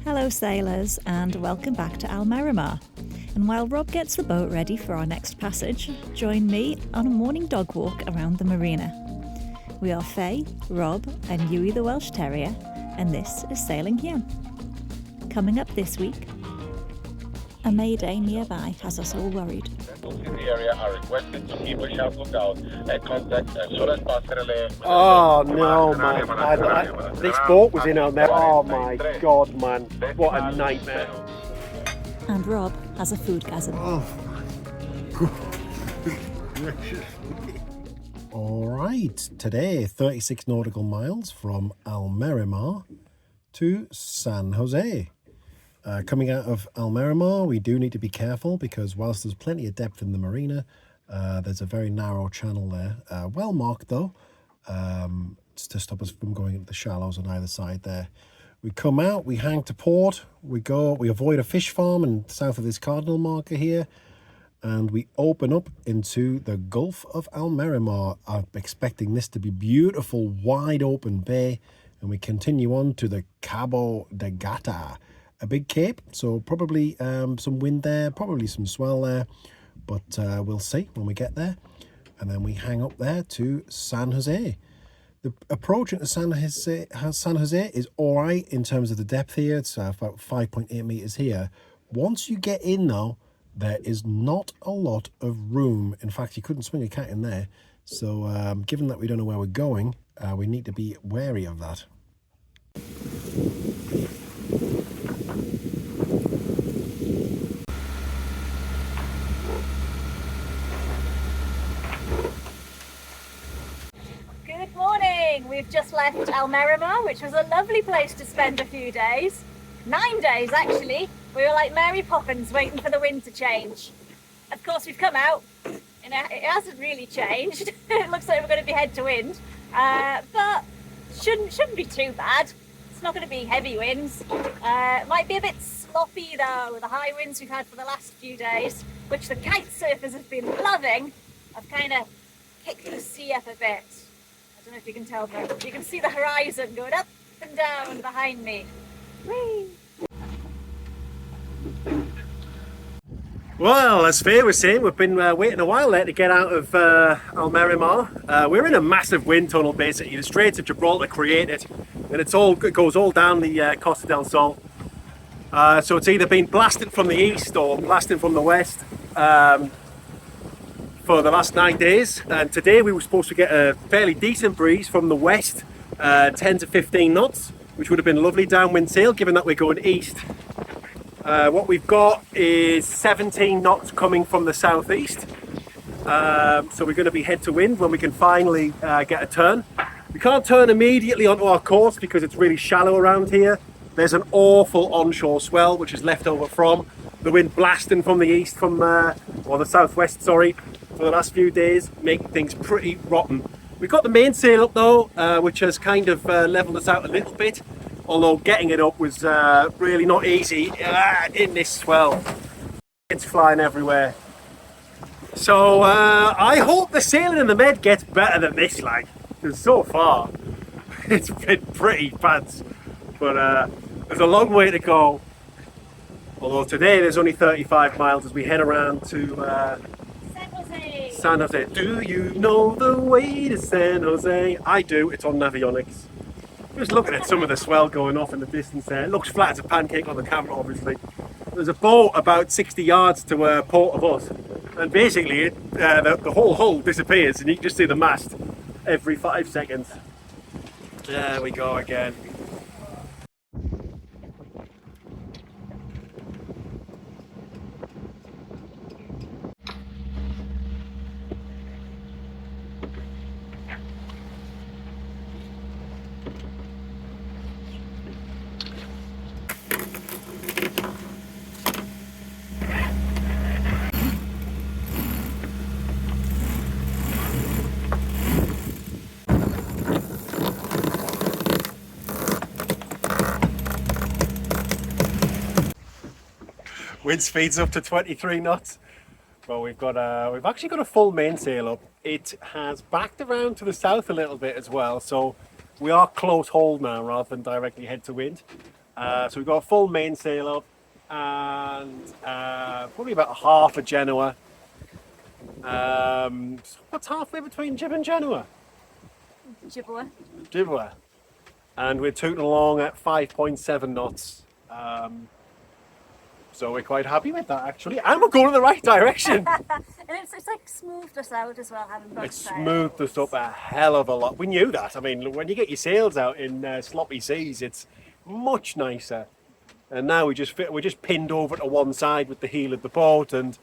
Hello sailors and welcome back to Almerimar. And while Rob gets the boat ready for our next passage, join me on a morning dog walk around the marina. We are Faye, Rob and Yui the Welsh Terrier, and this is Sailing Here. Coming up this week, a Mayday nearby has us all worried. Vessels in the area are requested to keep a sharp lookout and contact as soon as possible. Oh no, man! This boat was in Almeria. Oh my god, man! What a nightmare! And Rob has a foodgasm. Alright, today 36 nautical miles from Almerimar to San Jose. Coming out of Almerimar, we do need to be careful because whilst there's plenty of depth in the marina, there's a very narrow channel there. Well marked though, to stop us from going into the shallows on either side there. We come out, we hang to port, we avoid a fish farm and south of this cardinal marker here, and we open up into the Gulf of Almerimar. I'm expecting this to be beautiful, wide open bay, and we continue on to the Cabo de Gata. A big cape, so probably some wind there, probably some swell there, but we'll see when we get there. And then we hang up there to San Jose. The approach into San Jose is all right in terms of the depth here. It's about 5.8 meters here. Once you get in though, there is not a lot of room. In fact, you couldn't swing a cat in there. So given that we don't know where we're going, we need to be wary of that. Good morning! We've just left Almerimar, which was a lovely place to spend a few days. 9 days actually. We were like Mary Poppins waiting for the wind to change. Of course we've come out and it hasn't really changed. It looks like we're going to be head to wind, but shouldn't be too bad. It's not going to be heavy winds. It might be a bit sloppy though with the high winds we've had for the last few days, which the kite surfers have been loving. I've kind of kicked the sea up a bit. I don't know if you can tell, but you can see the horizon going up and down behind me. Whee! Well, as Faye was saying, we've been waiting a while there to get out of Almerimar. We're in a massive wind tunnel basically. The Straits of Gibraltar created, and it goes all down the Costa del Sol. So it's either been blasting from the east or blasting from the west for the last 9 days, and today we were supposed to get a fairly decent breeze from the west, 10 to 15 knots, which would have been lovely downwind sail given that we're going east. What we've got is 17 knots coming from the southeast, so we're going to be head to wind when we can finally get a turn. We can't turn immediately onto our course because it's really shallow around here. There's an awful onshore swell which is left over from the wind blasting from the east, or the southwest, sorry, for the last few days, making things pretty rotten. We've got the mainsail up though, which has kind of leveled us out a little bit, although getting it up was really not easy in this swell. It's flying everywhere. So I hope the sailing in the Med gets better than this, like, because so far it's been pretty bad, but there's a long way to go. Although today there's only 35 miles as we head around to San Jose. Do you know the way to San Jose? I do, it's on Navionics. Just looking at some of the swell going off in the distance there. It looks flat as a pancake on the camera, obviously. There's a boat about 60 yards to port of us, and basically the whole hull disappears and you can just see the mast every 5 seconds. There we go again. Wind speed's up to 23 knots. Well, we've actually got a full mainsail up. It has backed around to the south a little bit as well, so we are close hauled now rather than directly head to wind. So we've got a full mainsail up and probably about half a Genoa. What's halfway between jib and Genoa? Gibber. And we're tooting along at 5.7 knots. So we're quite happy with that actually. And we're going in the right direction. And it's like smoothed us out as well, having both It sails. smoothed us up a hell of a lot. We knew that. I mean, when you get your sails out in sloppy seas, it's much nicer. And now we're just pinned over to one side with the heel of the boat, and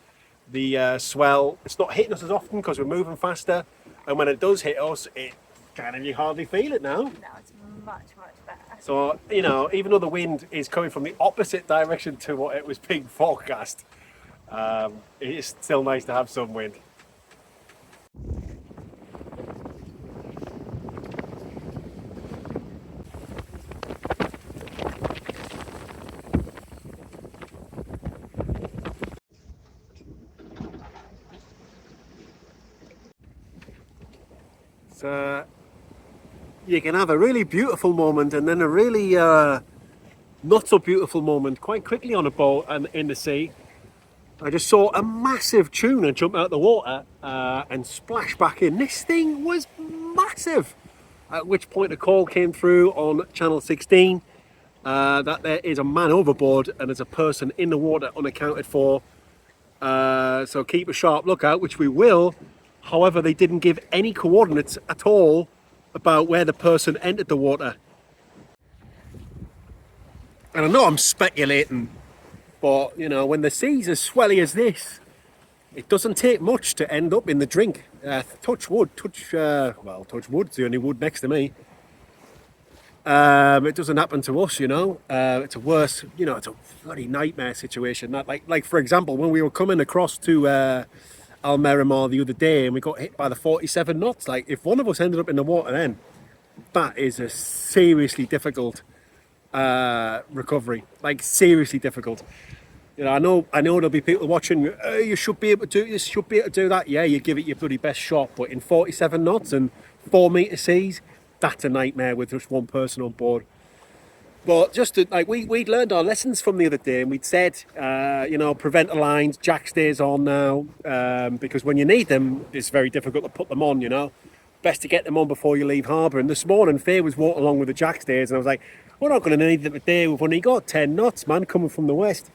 the swell, it's not hitting us as often because we're moving faster. And when it does hit us, it kind of, you hardly feel it now. No, it's much better. So, you know, even though the wind is coming from the opposite direction to what it was being forecast, it is still nice to have some wind. So you can have a really beautiful moment and then a really not so beautiful moment quite quickly on a boat and in the sea. I just saw a massive tuna jump out of the water and splash back in. This thing was massive. At which point a call came through on channel 16 that there is a man overboard and there's a person in the water unaccounted for. So keep a sharp lookout, which we will. However, they didn't give any coordinates at all about where the person entered the water. And I know I'm speculating, but you know, when the sea's as swelly as this, it doesn't take much to end up in the drink. Touch wood, touch wood's the only wood next to me. It doesn't happen to us, you know. It's a worse, you know, it's a bloody nightmare situation. That, like for example, when we were coming across to Almerimar the other day and we got hit by the 47 knots, like if one of us ended up in the water then, that is a seriously difficult recovery, like seriously difficult. You know, I know there'll be people watching, you should be able to do this, you should be able to do that. Yeah, you give it your bloody best shot, but in 47 knots and 4 metre seas, that's a nightmare with just one person on board. But just to, like we'd learned our lessons from the other day, and we'd said, you know, preventer lines, jack stays on now, because when you need them, it's very difficult to put them on, you know. Best to get them on before you leave harbour. And this morning, Faye was walking along with the jack stays, and I was like, we're not going to need them today. We've only got 10 knots, man, coming from the west.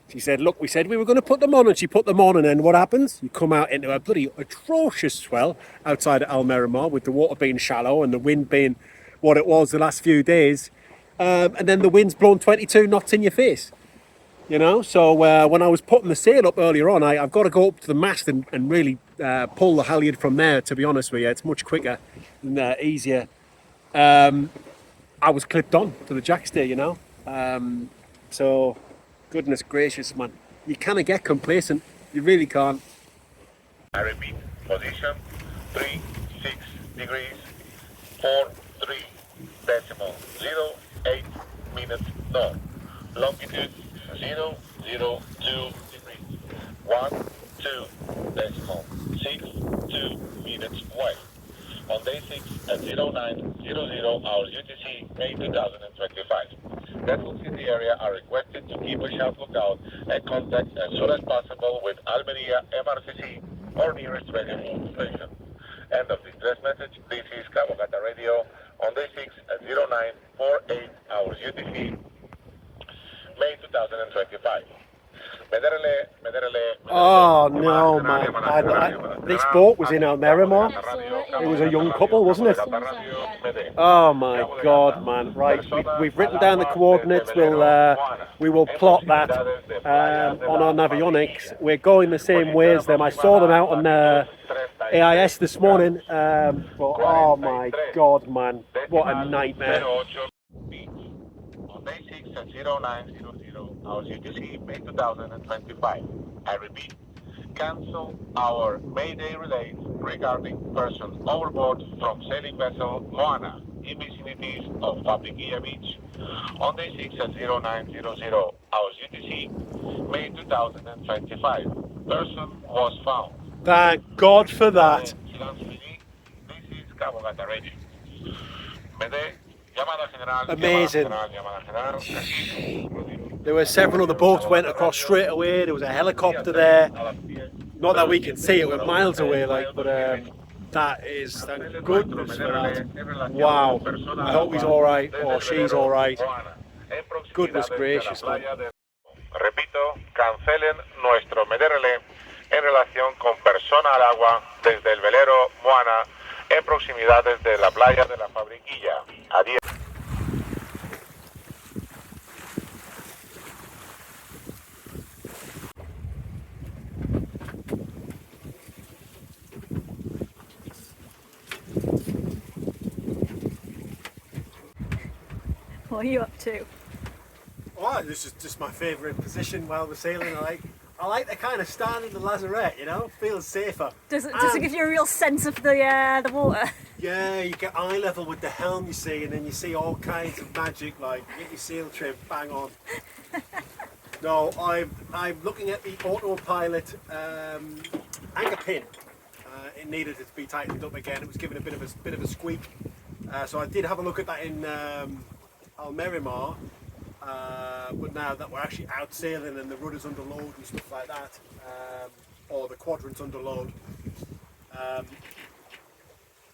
She said, look, we said we were going to put them on, and she put them on, and then what happens? You come out into a bloody atrocious swell outside of Almerimar with the water being shallow and the wind being what it was the last few days. And then the wind's blown 22 knots in your face, you know. So when I was putting the sail up earlier on, I've got to go up to the mast and really pull the halyard from there, to be honest with you. It's much quicker and easier. I was clipped on to the jackstay, you know. So goodness gracious, man, you kind of get complacent, you really can't. I repeat, position 36 degrees 43 decimal 08 minutes north, longitude 002 degrees 12 decimal 62 minutes west. On day 6 at 0900 hours UTC, May 2025. Vessels in the area are requested to keep a sharp lookout and contact as soon as possible with Almeria MRCC or nearest radio station. End of distress message. This is Cabo Gata Radio on day 6 at 0948 hours UTC, May 2025. Oh no, man! This boat was in Almerimar. It was a young couple, wasn't it? Oh my God, man! Right, we've written down the coordinates. We will plot that on our navionics. We're going the same way as them. I saw them out on AIS this morning. But oh my God, man! What a nightmare! On day 6 at 0900 hours UTC, May 2025. I repeat, cancel our Mayday relays regarding persons overboard from sailing vessel Moana in vicinities of Fabriquilla Beach. On day 6 at 0900 hours UTC, May 2025. Person was found. Thank God for that. This is Cabo Gata Radio. Mayday, Amazing. There were several other boats went across straight away. There was a helicopter there. Not that we can see it, we're miles away, like, but that is, thank goodness for that. Wow. I hope he's all right, or she's all right. Goodness gracious, man. Repito, cancelen nuestro meterle en relación con persona al agua desde el velero Moana en proximidades de la playa de la Fabriquilla. Adiós. What are you up to? Oh, this is just my favourite position while we're sailing. I like the kind of stand in the lazarette, you know, feels safer. Does it give you a real sense of the water? Yeah, you get eye level with the helm, you see, and then you see all kinds of magic, like get your sail trim bang on. No, I'm looking at the autopilot anchor pin. It needed to be tightened up again. It was giving a bit of a squeak. So I did have a look at that in Almerimar. But now that we're actually out sailing and the rudder's under load and stuff like that, or the quadrant's under load,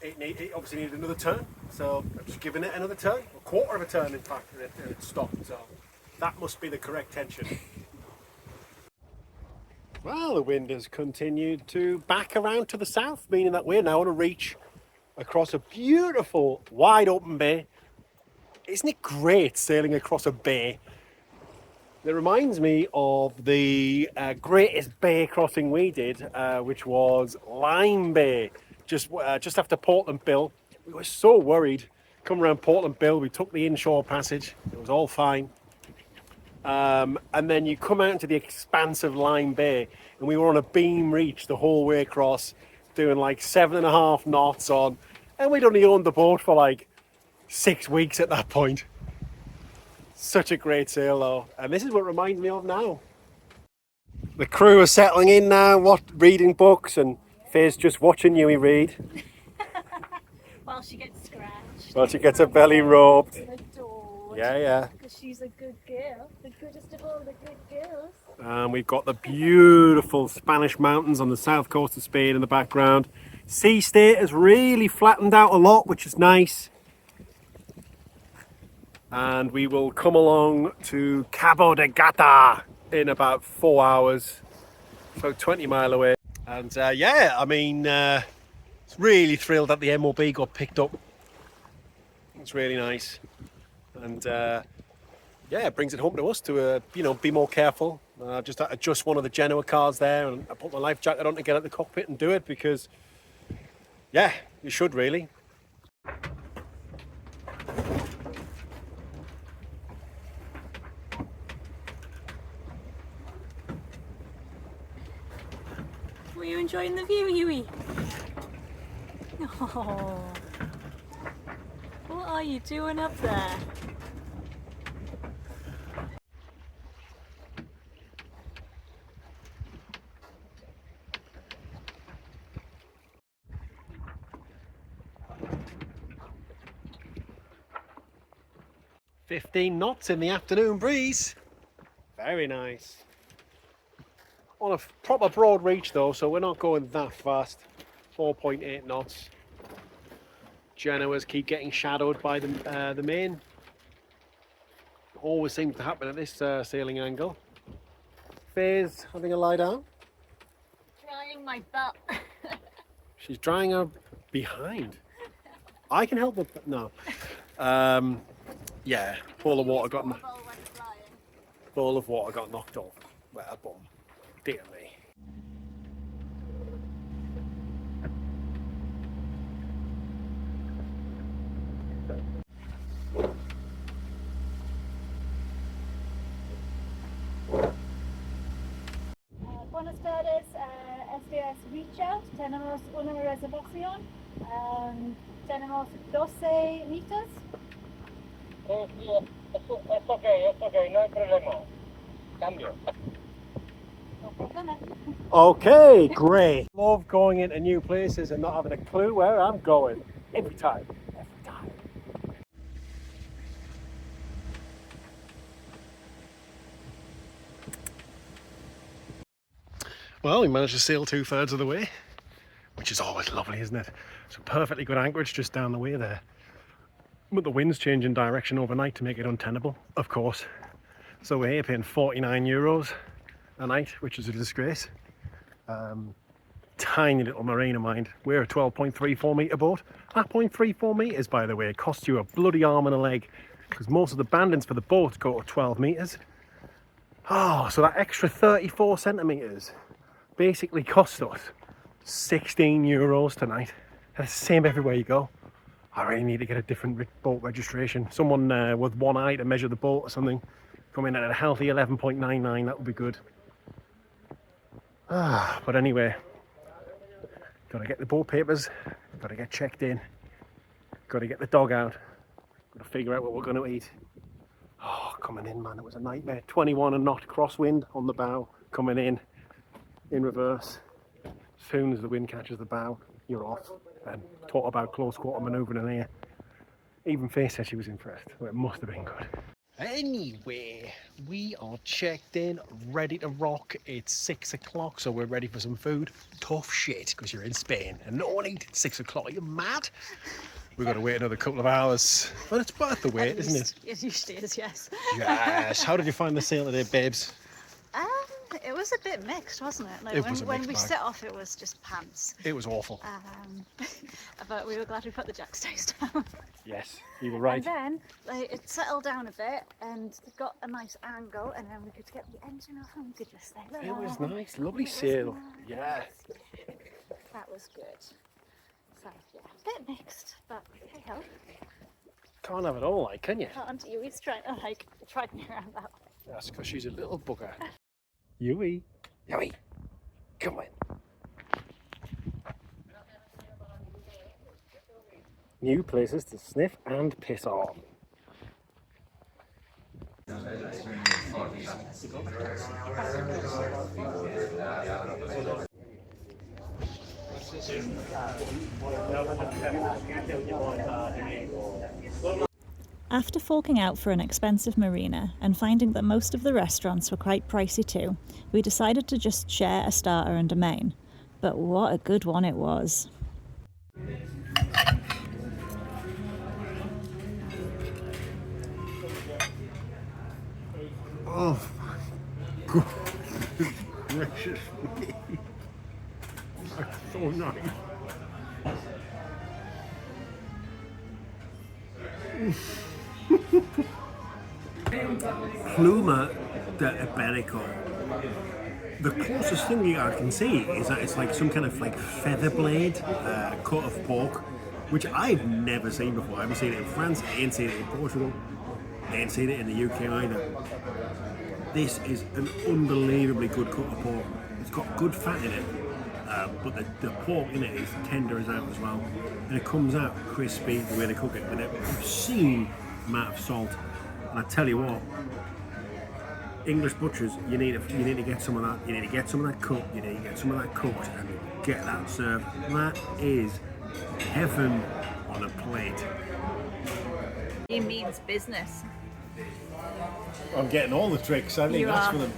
it obviously needed another turn, so I'm just giving it another turn, a quarter of a turn in fact, and it stopped, so that must be the correct tension. Well, the wind has continued to back around to the south, meaning that we're now on a reach across a beautiful wide open bay. Isn't it great sailing across a bay? It reminds me of the greatest bay crossing we did, which was Lime Bay, just after Portland Bill. We were so worried. Come around Portland Bill, we took the inshore passage. It was all fine. And then you come out into the expanse of Lime Bay, and we were on a beam reach the whole way across, doing like 7.5 knots on, and we'd only owned the boat for like 6 weeks at that point. Such a great sail though, and this is what it reminds me of now. The crew are settling in now, reading books, and Faye's just watching Yui read. While she gets scratched. While she gets her belly rubbed. And adored. Yeah. Because she's a good girl, the goodest of all the good girls. And we've got the beautiful Spanish mountains on the south coast of Spain in the background. Sea state has really flattened out a lot, which is nice. And we will come along to Cabo de Gata in about 4 hours, so 20 mile away. And yeah, I mean, it's really thrilled that the MOB got picked up. It's really nice, and yeah, it brings it home to us to you know, be more careful. Just adjust one of the Genoa cars there, and I put my life jacket on to get at the cockpit and do it, because yeah, you should really. Were you enjoying the view, Yui? Oh, what are you doing up there? "15 knots in the afternoon breeze." Very nice. On a proper broad reach though, so we're not going that fast. 4.8 knots. Genoas keep getting shadowed by the main. Always seems to happen at this sailing angle. Faye's having a lie down. Drying my butt. She's drying her behind. I can help with no. Yeah, bowl of water got knocked off. Well, a bum. Dear me. Buenas tardes, este es Reach Out. Tenemos una reservación. Tenemos 12 litros. Es okay, no hay problema. Cambio. Okay, great. Love going into new places and not having a clue where I'm going. Every time. Well, we managed to sail 2/3 of the way, which is always lovely, isn't it? So perfectly good anchorage just down the way there. But the wind's changing direction overnight to make it untenable, of course. So we're here paying €49 a night, which is a disgrace. Tiny little marina, mind. We're a 12.34 metre boat. That 0.34 metres, by the way, costs you a bloody arm and a leg, because most of the bandings for the boat go to 12 metres. Oh, so that extra 34 centimetres basically cost us €16 tonight. That's the same everywhere you go. I really need to get a different boat registration. Someone with one eye to measure the boat or something. Come in at a healthy 11.99, that would be good. But anyway, gotta get the boat papers, gotta get checked in, gotta get the dog out, gotta figure out what we're gonna eat. Oh, coming in, man, it was a nightmare. 21 and knot crosswind on the bow, coming in reverse. As soon as the wind catches the bow, you're off. And talk about close quarter manoeuvring in here. Even Faye said she was impressed, well, it must have been good. Anyway, we are checked in, ready to rock. It's 6 o'clock, so we're ready for some food. Tough shit, because you're in Spain and no one eats at 6 o'clock. Are you mad? We've got to wait another couple of hours, but it's worth the wait, isn't it? It usually is, yes. Yes. How did you find the sail today, babes? It was a bit mixed, wasn't it? Like It was a when mixed we bag. set off, it was just pants. It was awful. But we were glad we put the jackstays down. Yes, you were right. And then it settled down a bit, and it got a nice angle, and then we could get the engine off, and we could just say, It was "Look." nice, lovely It was sail. nice. Yeah. That was good. So yeah, a bit mixed, but hey ho. Can't have it all, like, can you? Can't you? He's trying to drag me around that way. That's because she's a little bugger. Yui. Yui. Come on. New places to sniff and piss on. After forking out for an expensive marina and finding that most of the restaurants were quite pricey too, we decided to just share a starter and a main. But what a good one it was. Oh my God. Gracious me. That's so nice. Pluma de Iberico. The closest thing I can see is that it's like some kind of like feather blade cut of pork, which I've never seen before. I haven't seen it in France, I ain't seen it in Portugal, I ain't seen it in the UK either. This is an unbelievably good cut of pork. It's got good fat in it, but the pork in it is tender as out as well. And it comes out crispy the way they cook it with an obscene amount of salt. And I tell you what, English butchers, you need to get some of that. You need to get some of that cooked. You need to get some of that cooked and get that served. That is heaven on a plate. He means business. I'm getting all the tricks. I think You that's are. for them.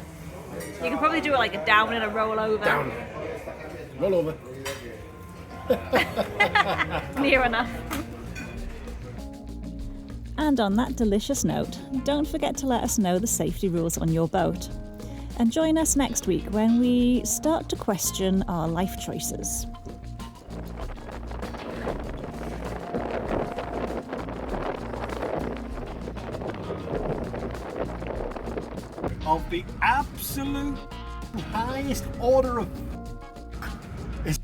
You can probably do like a down and a roll over. Down. Roll over. Near enough. And on that delicious note, don't forget to let us know the safety rules on your boat. And join us next week when we start to question our life choices. Of the absolute highest order of is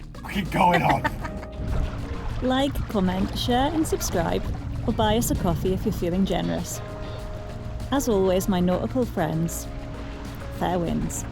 going on. Like, comment, share and subscribe, or buy us a coffee if you're feeling generous. As always, my nautical friends, fair winds.